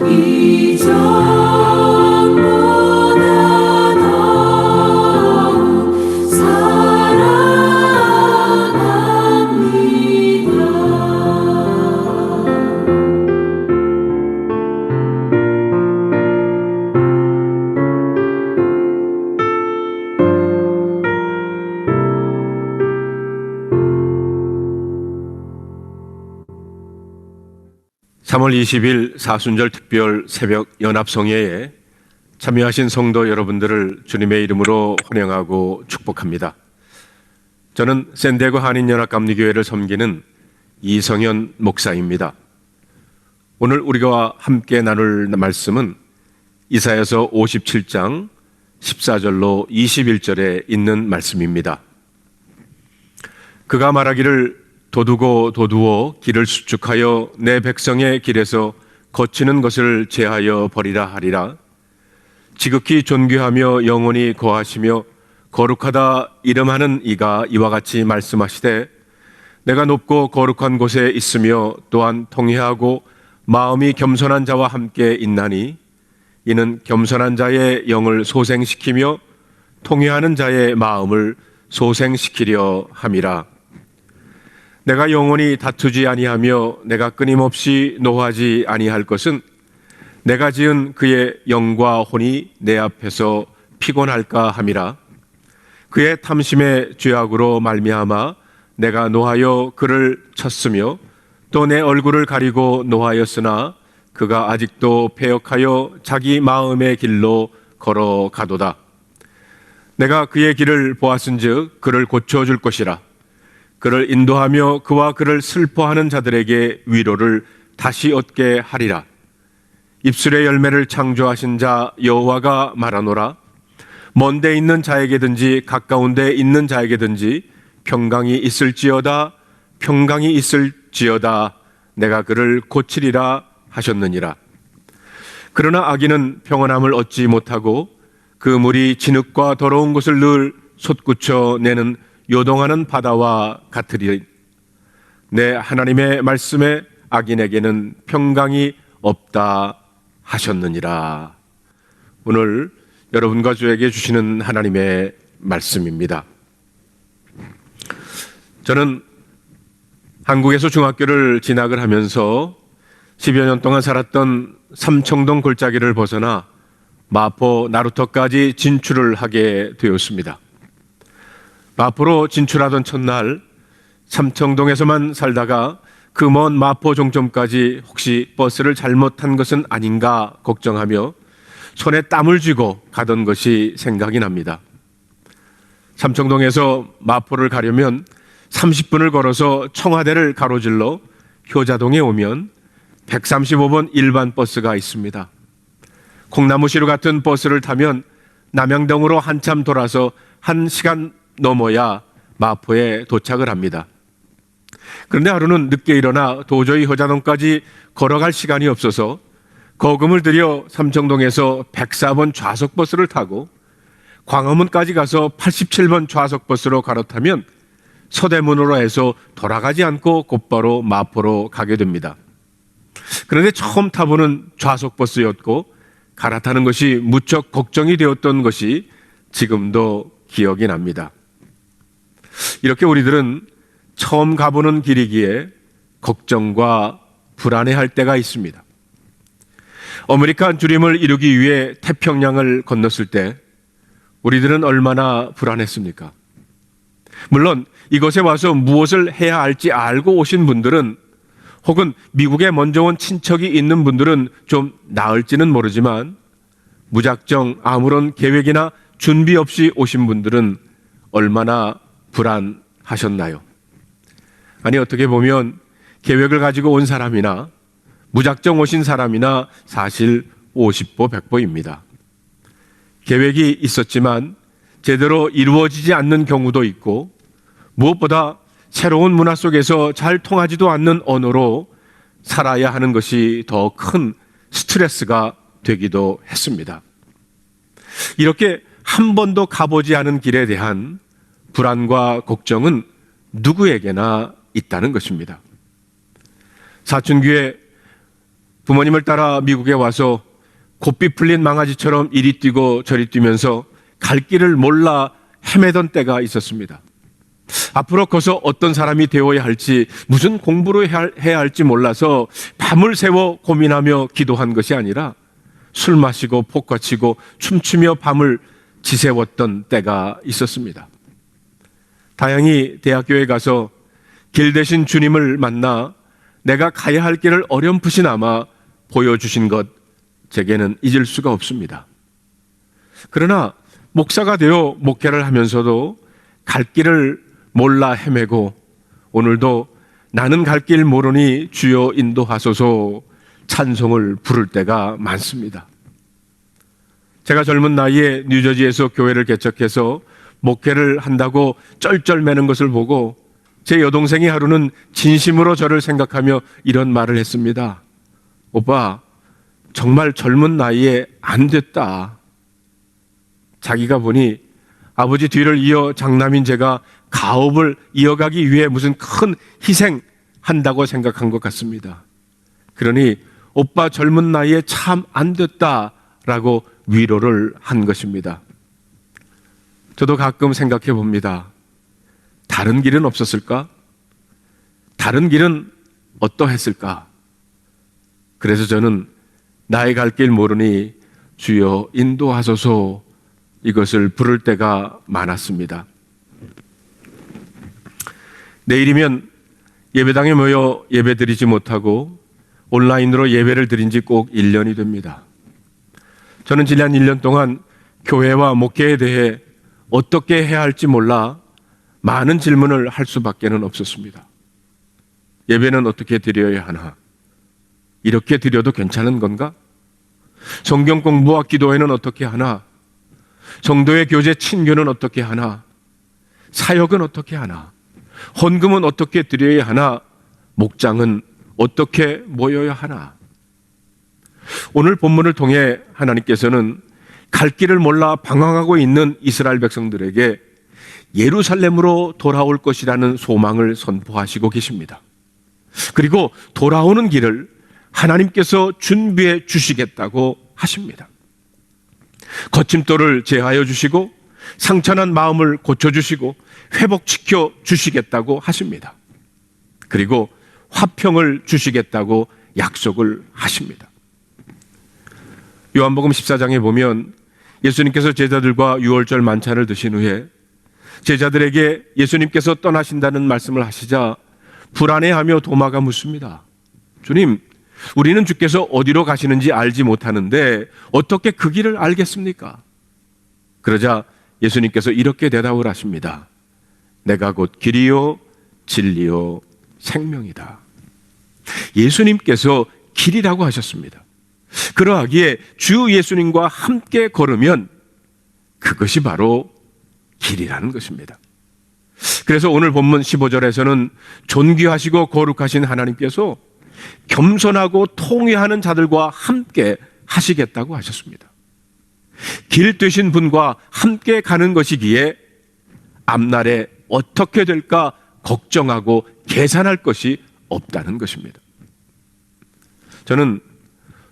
이전보다 (3월 20일) 사순절 특별 새벽 연합성예에 참여하신 성도 여러분들을 주님의 이름으로 환영하고 축복합니다. 저는 샌디에고 한인연합감리교회를 섬기는 이성현 목사입니다. 오늘 우리가 함께 나눌 말씀은 이사야서 57장 14절로 21절에 있는 말씀입니다. 그가 말하기를 도두고 도두어 길을 수축하여 내 백성의 길에서 거치는 것을 제하여 버리라 하리라. 지극히 존귀하며 영원히 거하시며 거룩하다 이름하는 이가 이와 같이 말씀하시되 내가 높고 거룩한 곳에 있으며 또한 통회하고 마음이 겸손한 자와 함께 있나니 이는 겸손한 자의 영을 소생시키며 통회하는 자의 마음을 소생시키려 함이라. 내가 영원히 다투지 아니하며 내가 끊임없이 노하지 아니할 것은 내가 지은 그의 영과 혼이 내 앞에서 피곤할까 함이라. 그의 탐심의 죄악으로 말미암아 내가 노하여 그를 쳤으며 또 내 얼굴을 가리고 노하였으나 그가 아직도 패역하여 자기 마음의 길로 걸어가도다. 내가 그의 길을 보았은즉 그를 고쳐줄 것이라. 그를 인도하며 그와 그를 슬퍼하는 자들에게 위로를 다시 얻게 하리라. 입술의 열매를 창조하신 자 여호와가 말하노라. 먼 데 있는 자에게든지 가까운 데 있는 자에게든지 평강이 있을지어다 평강이 있을지어다 내가 그를 고치리라 하셨느니라. 그러나 악인은 평안함을 얻지 못하고 그 물이 진흙과 더러운 것을 늘 솟구쳐 내는 요동하는 바다와 같으리. 내 하나님의 말씀에 악인에게는 평강이 없다 하셨느니라. 오늘 여러분과 저에게 주시는 하나님의 말씀입니다. 저는 한국에서 중학교를 진학을 하면서 10여 년 동안 살았던 삼청동 골짜기를 벗어나 마포 나루터까지 진출을 하게 되었습니다. 마포로 진출하던 첫날 삼청동에서만 살다가 그 먼 마포 종점까지 혹시 버스를 잘못한 것은 아닌가 걱정하며 손에 땀을 쥐고 가던 것이 생각이 납니다. 삼청동에서 마포를 가려면 30분을 걸어서 청와대를 가로질러 효자동에 오면 135번 일반 버스가 있습니다. 콩나무시루 같은 버스를 타면 남양동으로 한참 돌아서 1시간 넘어야 마포에 도착을 합니다. 그런데 하루는 늦게 일어나 도저히 효자동까지 걸어갈 시간이 없어서 거금을 들여 삼청동에서 104번 좌석버스를 타고 광화문까지 가서 87번 좌석버스로 갈아타면 서대문으로 해서 돌아가지 않고 곧바로 마포로 가게 됩니다. 그런데 처음 타보는 좌석버스였고 갈아타는 것이 무척 걱정이 되었던 것이 지금도 기억이 납니다. 이렇게 우리들은 처음 가보는 길이기에 걱정과 불안해할 때가 있습니다. 아메리칸 주림을 이루기 위해 태평양을 건넜을 때 우리들은 얼마나 불안했습니까? 물론 이곳에 와서 무엇을 해야 할지 알고 오신 분들은 혹은 미국에 먼저 온 친척이 있는 분들은 좀 나을지는 모르지만 무작정 아무런 계획이나 준비 없이 오신 분들은 얼마나 불안하셨나요? 아니 어떻게 보면 계획을 가지고 온 사람이나 무작정 오신 사람이나 사실 50보 100보입니다. 계획이 있었지만 제대로 이루어지지 않는 경우도 있고 무엇보다 새로운 문화 속에서 잘 통하지도 않는 언어로 살아야 하는 것이 더 큰 스트레스가 되기도 했습니다. 이렇게 한 번도 가보지 않은 길에 대한 불안과 걱정은 누구에게나 있다는 것입니다. 사춘기에 부모님을 따라 미국에 와서 고삐 풀린 망아지처럼 이리 뛰고 저리 뛰면서 갈 길을 몰라 헤매던 때가 있었습니다. 앞으로 커서 어떤 사람이 되어야 할지, 무슨 공부를 해야 할지 몰라서 밤을 새워 고민하며 기도한 것이 아니라 술 마시고 포카 치고 춤추며 밤을 지새웠던 때가 있었습니다. 다행히 대학교에 가서 길 대신 주님을 만나 내가 가야 할 길을 어렴풋이나마 보여주신 것, 제게는 잊을 수가 없습니다. 그러나 목사가 되어 목회를 하면서도 갈 길을 몰라 헤매고 오늘도 나는 갈 길 모르니 주여 인도하소서 찬송을 부를 때가 많습니다. 제가 젊은 나이에 뉴저지에서 교회를 개척해서 목회를 한다고 쩔쩔매는 것을 보고 제 여동생이 하루는 진심으로 저를 생각하며 이런 말을 했습니다. 오빠, 정말 젊은 나이에 안 됐다. 자기가 보니 아버지 뒤를 이어 장남인 제가 가업을 이어가기 위해 무슨 큰 희생한다고 생각한 것 같습니다. 그러니 오빠 젊은 나이에 참 안 됐다라고 위로를 한 것입니다. 저도 가끔 생각해 봅니다. 다른 길은 없었을까? 다른 길은 어떠했을까? 그래서 저는 나의 갈 길 모르니 주여 인도하소서 이것을 부를 때가 많았습니다. 내일이면 예배당에 모여 예배 드리지 못하고 온라인으로 예배를 드린 지 꼭 1년이 됩니다. 저는 지난 1년 동안 교회와 목회에 대해 어떻게 해야 할지 몰라 많은 질문을 할 수밖에는 없었습니다. 예배는 어떻게 드려야 하나? 이렇게 드려도 괜찮은 건가? 성경 공부와 기도회는 어떻게 하나? 성도의 교제 친교는 어떻게 하나? 사역은 어떻게 하나? 헌금은 어떻게 드려야 하나? 목장은 어떻게 모여야 하나? 오늘 본문을 통해 하나님께서는 갈 길을 몰라 방황하고 있는 이스라엘 백성들에게 예루살렘으로 돌아올 것이라는 소망을 선포하시고 계십니다. 그리고 돌아오는 길을 하나님께서 준비해 주시겠다고 하십니다. 거침돌을 제하여 주시고 상처난 마음을 고쳐주시고 회복시켜 주시겠다고 하십니다. 그리고 화평을 주시겠다고 약속을 하십니다. 요한복음 14장에 보면 예수님께서 제자들과 유월절 만찬을 드신 후에 제자들에게 예수님께서 떠나신다는 말씀을 하시자 불안해하며 도마가 묻습니다. 주님, 우리는 주께서 어디로 가시는지 알지 못하는데 어떻게 그 길을 알겠습니까? 그러자 예수님께서 이렇게 대답을 하십니다. 내가 곧 길이요 진리요 생명이다. 예수님께서 길이라고 하셨습니다. 그러하기에 주 예수님과 함께 걸으면 그것이 바로 길이라는 것입니다. 그래서 오늘 본문 15절에서는 존귀하시고 거룩하신 하나님께서 겸손하고 통회하는 자들과 함께 하시겠다고 하셨습니다. 길 되신 분과 함께 가는 것이기에 앞날에 어떻게 될까 걱정하고 계산할 것이 없다는 것입니다. 저는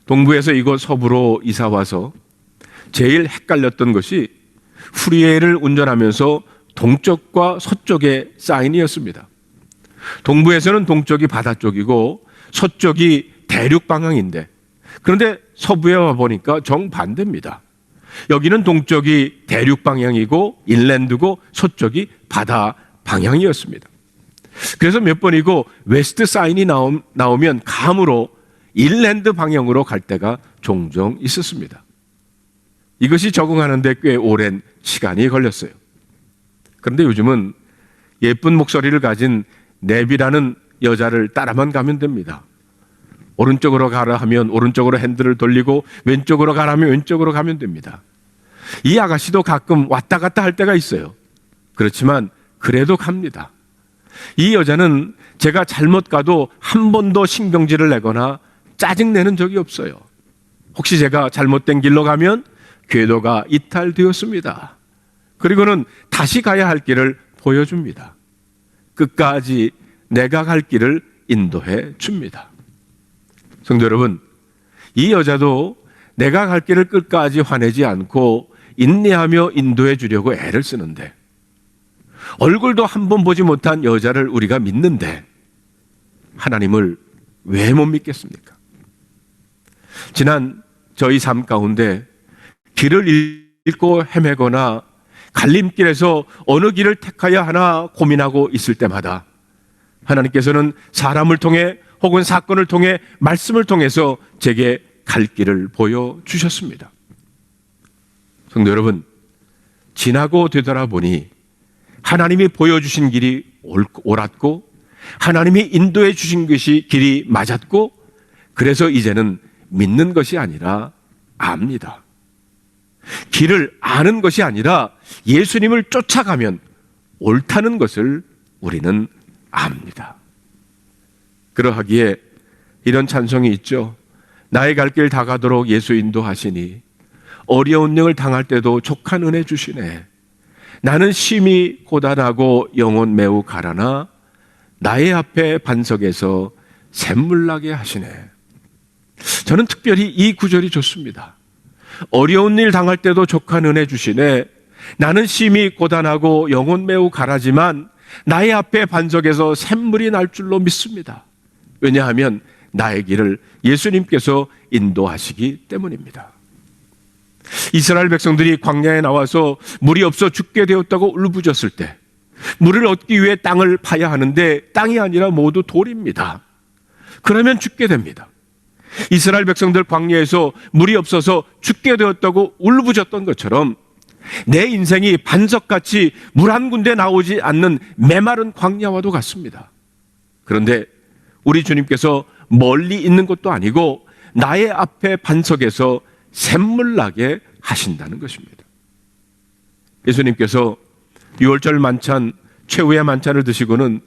동부에서 이곳 서부로 이사 와서 제일 헷갈렸던 것이 프리웨이를 운전하면서 동쪽과 서쪽의 사인이었습니다. 동부에서는 동쪽이 바다 쪽이고 서쪽이 대륙 방향인데, 그런데 서부에 와보니까 정반대입니다. 여기는 동쪽이 대륙 방향이고 인랜드고 서쪽이 바다 방향이었습니다. 그래서 몇 번이고 웨스트 사인이 나오면 감으로 인랜드 방향으로 갈 때가 종종 있었습니다. 이것이 적응하는 데 꽤 오랜 시간이 걸렸어요. 그런데 요즘은 예쁜 목소리를 가진 넵이라는 여자를 따라만 가면 됩니다. 오른쪽으로 가라 하면 오른쪽으로 핸들을 돌리고 왼쪽으로 가라 하면 왼쪽으로 가면 됩니다. 이 아가씨도 가끔 왔다 갔다 할 때가 있어요. 그렇지만 그래도 갑니다. 이 여자는 제가 잘못 가도 한 번도 신경질을 내거나 짜증내는 적이 없어요. 혹시 제가 잘못된 길로 가면 궤도가 이탈되었습니다. 그리고는 다시 가야 할 길을 보여줍니다. 끝까지 내가 갈 길을 인도해 줍니다. 성도 여러분, 이 여자도 내가 갈 길을 끝까지 화내지 않고 인내하며 인도해 주려고 애를 쓰는데, 얼굴도 한 번 보지 못한 여자를 우리가 믿는데 하나님을 왜 못 믿겠습니까? 지난 저희 삶 가운데 길을 잃고 헤매거나 갈림길에서 어느 길을 택하여 하나 고민하고 있을 때마다 하나님께서는 사람을 통해 혹은 사건을 통해 말씀을 통해서 제게 갈 길을 보여주셨습니다. 성도 여러분, 지나고 되돌아보니 하나님이 보여주신 길이 옳았고 하나님이 인도해 주신 것이 길이 맞았고, 그래서 이제는 믿는 것이 아니라 압니다. 길을 아는 것이 아니라 예수님을 쫓아가면 옳다는 것을 우리는 압니다. 그러하기에 이런 찬송이 있죠. 나의 갈 길 다 가도록 예수 인도하시니 어려운 영을 당할 때도 족한 은혜 주시네. 나는 심히 고단하고 영혼 매우 가라나 나의 앞에 반석에서 샘물 나게 하시네. 저는 특별히 이 구절이 좋습니다. 어려운 일 당할 때도 족한 은혜 주시네. 나는 심히 고단하고 영혼 매우 가라지만 나의 앞에 반석에서 샘물이 날 줄로 믿습니다. 왜냐하면 나의 길을 예수님께서 인도하시기 때문입니다. 이스라엘 백성들이 광야에 나와서 물이 없어 죽게 되었다고 울부짖을 때 물을 얻기 위해 땅을 파야 하는데 땅이 아니라 모두 돌입니다. 그러면 죽게 됩니다. 이스라엘 백성들 광야에서 물이 없어서 죽게 되었다고 울부짖었던 것처럼 내 인생이 반석같이 물 한 군데 나오지 않는 메마른 광야와도 같습니다. 그런데 우리 주님께서 멀리 있는 것도 아니고 나의 앞에 반석에서 샘물 나게 하신다는 것입니다. 예수님께서 유월절 만찬, 최후의 만찬을 드시고는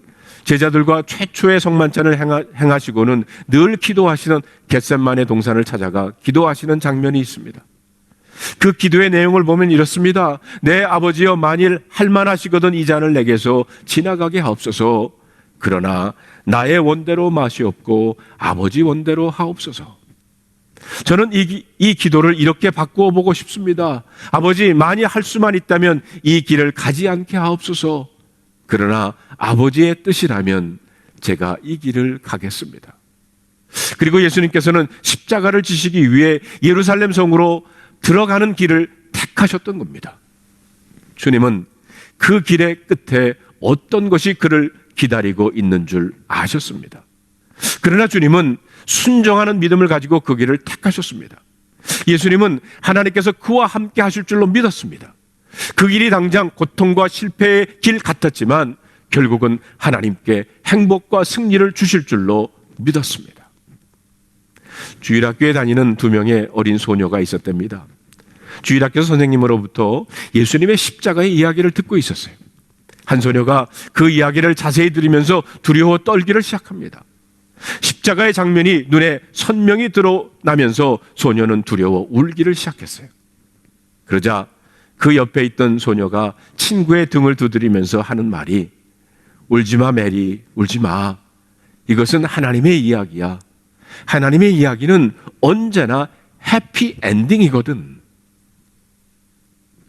제자들과 최초의 성만찬을 행하시고는 늘 기도하시는 겟셋마네 동산을 찾아가 기도하시는 장면이 있습니다. 그 기도의 내용을 보면 이렇습니다. 내 아버지여, 만일 할만하시거든 이 잔을 내게서 지나가게 하옵소서. 그러나 나의 원대로 마시옵고 아버지 원대로 하옵소서. 저는 이 기도를 이렇게 바꾸어 보고 싶습니다. 아버지, 만일 할 수만 있다면 이 길을 가지 않게 하옵소서. 그러나 아버지의 뜻이라면 제가 이 길을 가겠습니다. 그리고 예수님께서는 십자가를 지시기 위해 예루살렘 성으로 들어가는 길을 택하셨던 겁니다. 주님은 그 길의 끝에 어떤 것이 그를 기다리고 있는 줄 아셨습니다. 그러나 주님은 순종하는 믿음을 가지고 그 길을 택하셨습니다. 예수님은 하나님께서 그와 함께 하실 줄로 믿었습니다. 그 길이 당장 고통과 실패의 길 같았지만 결국은 하나님께 행복과 승리를 주실 줄로 믿었습니다. 주일학교에 다니는 2명의 어린 소녀가 있었답니다. 주일학교 선생님으로부터 예수님의 십자가의 이야기를 듣고 있었어요. 한 소녀가 그 이야기를 자세히 들으면서 두려워 떨기를 시작합니다. 십자가의 장면이 눈에 선명히 드러나면서 소녀는 두려워 울기를 시작했어요. 그러자 그 옆에 있던 소녀가 친구의 등을 두드리면서 하는 말이, 울지마 메리, 울지마. 이것은 하나님의 이야기야. 하나님의 이야기는 언제나 해피 엔딩이거든.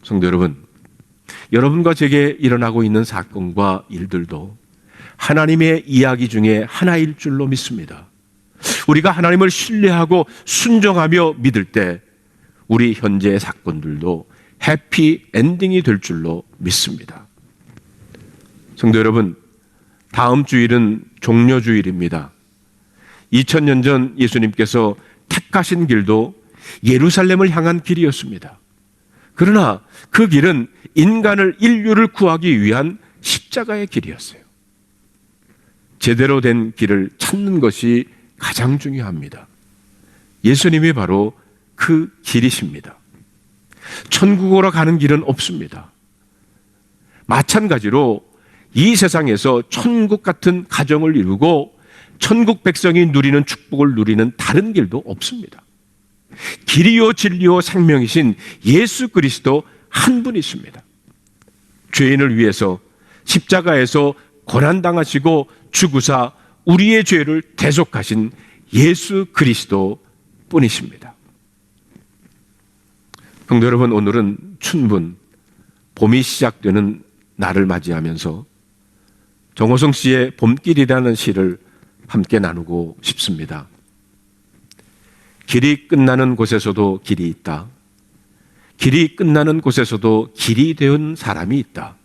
성도 여러분, 여러분과 제게 일어나고 있는 사건과 일들도 하나님의 이야기 중에 하나일 줄로 믿습니다. 우리가 하나님을 신뢰하고 순종하며 믿을 때 우리 현재의 사건들도 해피 엔딩이 될 줄로 믿습니다. 성도 여러분, 다음 주일은 종려주일입니다. 2000년 전 예수님께서 택하신 길도 예루살렘을 향한 길이었습니다. 그러나 그 길은 인류를 구하기 위한 십자가의 길이었어요. 제대로 된 길을 찾는 것이 가장 중요합니다. 예수님이 바로 그 길이십니다. 천국으로 가는 길은 없습니다. 마찬가지로 이 세상에서 천국 같은 가정을 이루고 천국 백성이 누리는 축복을 누리는 다른 길도 없습니다. 길이요 진리요 생명이신 예수 그리스도 한 분이십니다. 죄인을 위해서 십자가에서 고난당하시고 죽으사 우리의 죄를 대속하신 예수 그리스도 뿐이십니다. 성도 여러분, 오늘은 춘분, 봄이 시작되는 날을 맞이하면서 정호성 씨의 봄길이라는 시를 함께 나누고 싶습니다. 길이 끝나는 곳에서도 길이 있다. 길이 끝나는 곳에서도 길이 되는 사람이 있다.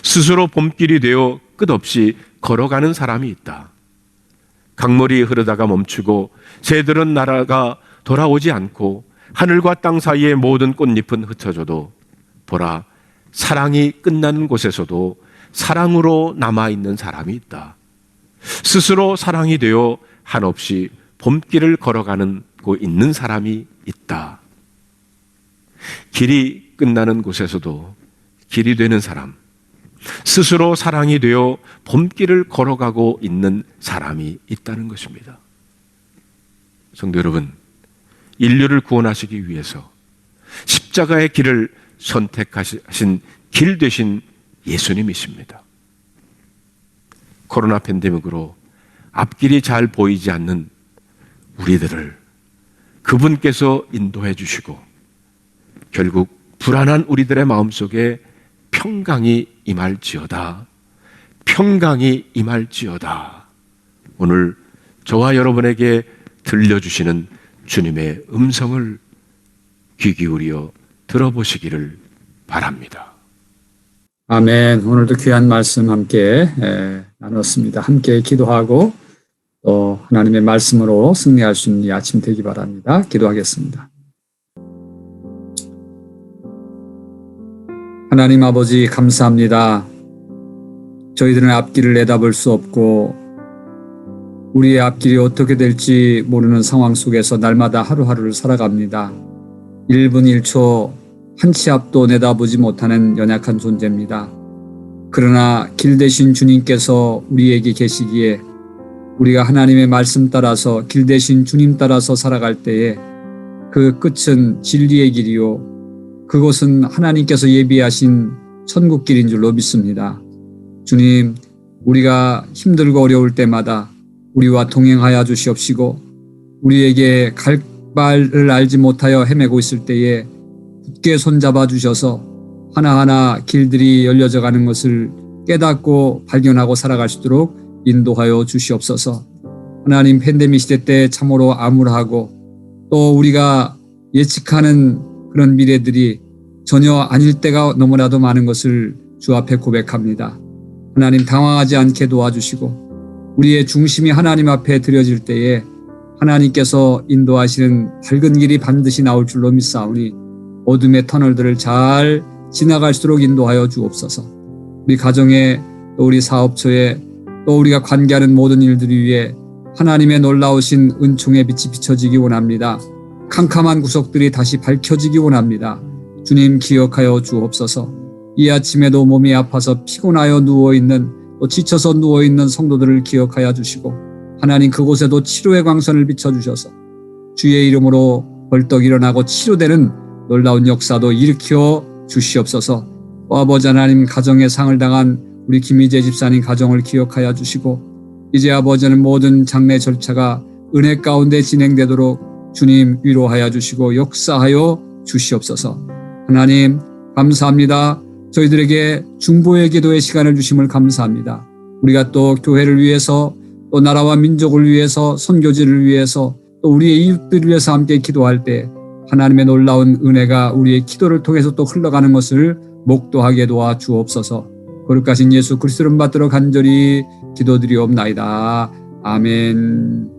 스스로 봄길이 되어 끝없이 걸어가는 사람이 있다. 강물이 흐르다가 멈추고 새들은 날아가 돌아오지 않고 하늘과 땅 사이의 모든 꽃잎은 흩어져도 보라, 사랑이 끝나는 곳에서도 사랑으로 남아있는 사람이 있다. 스스로 사랑이 되어 한없이 봄길을 걸어가고 있는 사람이 있다. 길이 끝나는 곳에서도 길이 되는 사람, 스스로 사랑이 되어 봄길을 걸어가고 있는 사람이 있다는 것입니다. 성도 여러분, 인류를 구원하시기 위해서 십자가의 길을 선택하신 길 되신 예수님이십니다. 코로나 팬데믹으로 앞길이 잘 보이지 않는 우리들을 그분께서 인도해 주시고 결국 불안한 우리들의 마음속에 평강이 임할지어다. 평강이 임할지어다. 오늘 저와 여러분에게 들려주시는 주님의 음성을 귀 기울여 들어보시기를 바랍니다. 아멘. 오늘도 귀한 말씀 함께 나눴습니다. 함께 기도하고 또 하나님의 말씀으로 승리할 수 있는 이 아침 되기 바랍니다. 기도하겠습니다. 하나님 아버지 감사합니다. 저희들은 앞길을 내다볼 수 없고 우리의 앞길이 어떻게 될지 모르는 상황 속에서 날마다 하루하루를 살아갑니다. 1분 1초 한 치 앞도 내다보지 못하는 연약한 존재입니다. 그러나 길 대신 주님께서 우리에게 계시기에 우리가 하나님의 말씀 따라서 길 대신 주님 따라서 살아갈 때에 그 끝은 진리의 길이요 그곳은 하나님께서 예비하신 천국길인 줄로 믿습니다. 주님, 우리가 힘들고 어려울 때마다 우리와 동행하여 주시옵시고 우리에게 갈 바를 알지 못하여 헤매고 있을 때에 굳게 손잡아 주셔서 하나하나 길들이 열려져 가는 것을 깨닫고 발견하고 살아갈 수 있도록 인도하여 주시옵소서. 하나님, 팬데믹 시대 때 참으로 암울하고 또 우리가 예측하는 그런 미래들이 전혀 아닐 때가 너무나도 많은 것을 주 앞에 고백합니다. 하나님, 당황하지 않게 도와주시고 우리의 중심이 하나님 앞에 드려질 때에 하나님께서 인도하시는 밝은 길이 반드시 나올 줄로 믿사오니 어둠의 터널들을 잘 지나갈 수 있도록 인도하여 주옵소서. 우리 가정에 또 우리 사업처에 또 우리가 관계하는 모든 일들 위에 하나님의 놀라우신 은총의 빛이 비춰지기 원합니다. 캄캄한 구석들이 다시 밝혀지기 원합니다. 주님, 기억하여 주옵소서. 이 아침에도 몸이 아파서 피곤하여 누워있는 또 지쳐서 누워있는 성도들을 기억하여 주시고 하나님, 그곳에도 치료의 광선을 비춰주셔서 주의 이름으로 벌떡 일어나고 치료되는 놀라운 역사도 일으켜 주시옵소서. 아버지 하나님, 가정의 상을 당한 우리 김희재 집사님 가정을 기억하여 주시고 이제 아버지는 모든 장례 절차가 은혜 가운데 진행되도록 주님 위로하여 주시고 역사하여 주시옵소서. 하나님, 감사합니다. 저희들에게 중보의 기도의 시간을 주심을 감사합니다. 우리가 또 교회를 위해서 또 나라와 민족을 위해서 선교지를 위해서 또 우리의 이웃들을 위해서 함께 기도할 때 하나님의 놀라운 은혜가 우리의 기도를 통해서 또 흘러가는 것을 목도하게 도와 주옵소서. 거룩하신 예수 그리스도를 받들어 간절히 기도드리옵나이다. 아멘.